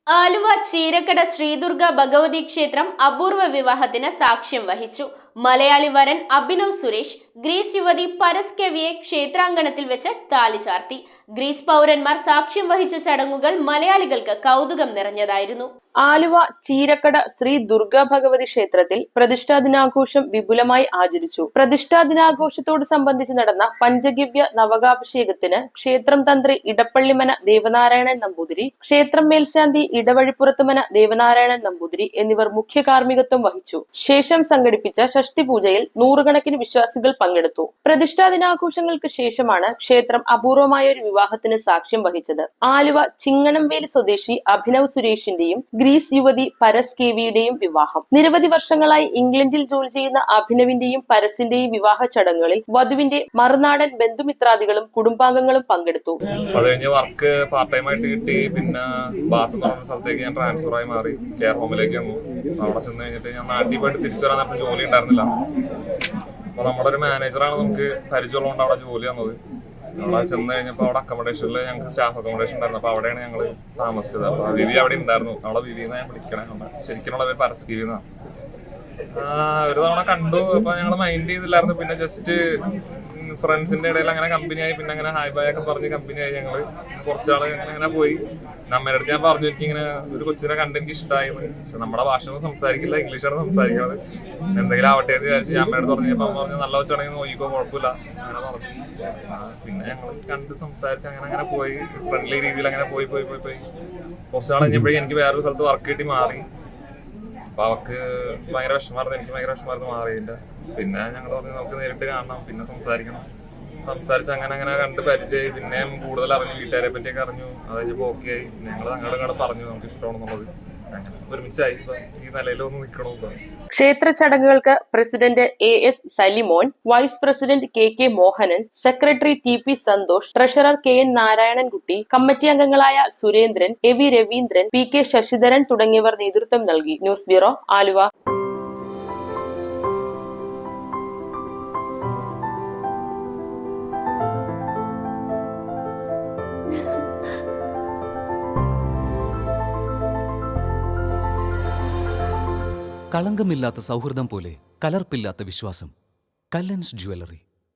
ആലുവ ചീരക്കട ശ്രീദുർഗ ഭഗവതി ക്ഷേത്രം അപൂർവ വിവാഹത്തിന് സാക്ഷ്യം വഹിച്ചു. മലയാളി വരൻ അഭിനവ് സുരേഷ് ഗ്രീസ് യുവതി പരസ് കെവിയെ ക്ഷേത്രാങ്കണത്തിൽ വെച്ച് താലി ചാർത്തി. ഗ്രീസ് പൗരന്മാർ സാക്ഷ്യം വഹിച്ച ചടങ്ങുകൾ മലയാളികൾക്ക് കൗതുകം നിറഞ്ഞതായിരുന്നു. ആലുവ ചീരക്കട ശ്രീ ദുർഗാ ഭഗവതി ക്ഷേത്രത്തിൽ പ്രതിഷ്ഠാ ദിനാഘോഷം വിപുലമായി ആചരിച്ചു. പ്രതിഷ്ഠാ ദിനാഘോഷത്തോട് സംബന്ധിച്ച് നടന്ന പഞ്ചഗവ്യ നവകാഭിഷേകത്തിന് ക്ഷേത്രം തന്ത്രി ഇടപ്പള്ളിമന ദേവനാരായണൻ നമ്പൂതിരി, ക്ഷേത്രം മേൽശാന്തി ഇടവഴിപ്പുറത്തുമന ദേവനാരായണൻ നമ്പൂതിരി എന്നിവർ മുഖ്യ കാർമ്മികത്വം വഹിച്ചു. ശേഷം സംഘടിപ്പിച്ച ഷഷ്ടി പൂജയിൽ നൂറുകണക്കിന് വിശ്വാസികൾ പങ്കെടുത്തു. പ്രതിഷ്ഠാ ദിനാഘോഷങ്ങൾക്ക് ശേഷമാണ് ക്ഷേത്രം അപൂർവമായ ഒരു വിവാഹത്തിന് സാക്ഷ്യം വഹിച്ചത്. ആലുവ ചിങ്ങണംവേലി സ്വദേശി അഭിനവ് സുരേഷിന്റെയും ഗ്രീസ് യുവതി പരസ് കെവിയുടെയും വിവാഹം. നിരവധി വർഷങ്ങളായി ഇംഗ്ലണ്ടിൽ ജോലി ചെയ്യുന്ന അഭിനവിന്റെയും പരസിന്റെയും വിവാഹ ചടങ്ങുകളിൽ വധുവിന്റെ മറുനാടൻ ബന്ധുമിത്രാദികളും കുടുംബാംഗങ്ങളും പങ്കെടുത്തു. വർക്ക് പാർട്ട് ടൈം ആയിട്ട് കിട്ടി. പിന്നെ ബാത്ത് എന്ന് പറഞ്ഞ സ്ഥലത്തേക്ക് ഞാൻ ട്രാൻസ്ഫർ ആയി മാറി കെയർ ഹോമിലേക്ക് വന്നു. അവിടെ ചെന്ന് കഴിഞ്ഞിട്ട് ഞാൻ നാട്ടിൽ പോയിട്ട് തിരിച്ചു വരാൻ നേരത്തെ ജോലി ഉണ്ടായിരുന്നില്ല. അപ്പൊ നമ്മുടെ ഒരു മാനേജറാണ് നമുക്ക് പരിചയമുള്ളതുകൊണ്ട് അവിടെ ജോലി തന്നത്. അവിടെ ചെന്ന് കഴിഞ്ഞപ്പോൾ അവിടെ അക്കോമഡേഷനിൽ ഞങ്ങൾക്ക് സ്റ്റാഫ് അക്കോമഡേഷൻ ഉണ്ടായിരുന്നു. അപ്പോൾ അവിടെയാണ് ഞങ്ങൾ താമസിച്ചത്. അപ്പോൾ വിവി അവിടെ ഉണ്ടായിരുന്നു. അവളെ വിവിന്ന് ഞാൻ വിളിക്കണേ. ശരിക്കുള്ള പേര് പരസ് കെവിന്നാണ്. ഒരു തവണ കണ്ടു. അപ്പൊ ഞങ്ങൾ മൈൻഡ് ചെയ്തില്ലായിരുന്നു. പിന്നെ ജസ്റ്റ് ഫ്രണ്ട്സിന്റെ ഇടയിൽ അങ്ങനെ കമ്പനിയായി. പിന്നെ അങ്ങനെ ഹായ് ബായ് ഒക്കെ പറഞ്ഞ് കമ്പനിയായി. ഞങ്ങള് കുറച്ചാള് അങ്ങനെ പോയി. അമ്മയുടെ അടുത്ത് ഞാൻ പറഞ്ഞു, എനിക്കിങ്ങനെ ഒരു കൊച്ചിനെ കണ്ട് എനിക്ക് ഇഷ്ടമായിരുന്നു. പക്ഷെ നമ്മുടെ ഭാഷ ഒന്നും സംസാരിക്കില്ല, ഇംഗ്ലീഷാണ് സംസാരിക്കുന്നത്. എന്തെങ്കിലും ആവട്ടെ എന്ന് വിചാരിച്ചു ഞാൻ അമ്മയുടെ പറഞ്ഞപ്പോൾ അമ്മ പറഞ്ഞു നല്ല കൊച്ചാണെങ്കിൽ നോക്കിക്കോ, കുഴപ്പമില്ല അങ്ങനെ പറഞ്ഞു. പിന്നെ ഞങ്ങൾ കണ്ട് സംസാരിച്ച് അങ്ങനെ അങ്ങനെ പോയി. ഫ്രണ്ട്ലി രീതിയിൽ അങ്ങനെ പോയി പോയി പോയി പോയി കുറച്ചാൾ കഴിഞ്ഞപ്പോഴേക്കും എനിക്ക് വേറൊരു സ്ഥലത്ത് വർക്ക് കിട്ടി മാറി. അപ്പൊ അവർക്ക് ഭയങ്കര വിഷമായിരുന്നു, എനിക്ക് ഭയങ്കര വിഷമായിരുന്നു മാറിയില്ല. പിന്നെ ഞങ്ങൾ പറഞ്ഞു നമുക്ക് നേരിട്ട് കാണണം, പിന്നെ സംസാരിക്കണം. സംസാരിച്ച് അങ്ങനെ അങ്ങനെ കണ്ട് പരിചയമായി. പിന്നെ കൂടുതൽ അറിഞ്ഞു, വീട്ടുകാരെ പറ്റിയൊക്കെ അറിഞ്ഞു. അത് കഴിഞ്ഞപ്പോൾ ഓക്കെ ആയി. ഞങ്ങൾ അങ്ങോട്ട് പറഞ്ഞു നമുക്ക് ഇഷ്ടമാണെന്നുള്ളത്. ഒരുമിച്ചായി ഈ നിലയിലൊന്ന് നിൽക്കണോ. ക്ഷേത്ര ചടങ്ങുകൾക്ക് president AS Salimon, vice president KK Mohanan, secretary TP Santhosh, treasurer KN Narayanankutty, committee അംഗങ്ങളായ സുരേന്ദ്രൻ, AV രവീന്ദ്രൻ, PK ശശിധരൻ തുടങ്ങിയവർ നേതൃത്വം നൽകി. News bureau, Aluva. കളങ്കമില്ലാത്ത സൗഹൃദം പോലെ കലർപ്പില്ലാത്ത വിശ്വാസം. കല്ലൻസ് ജ്വല്ലറി.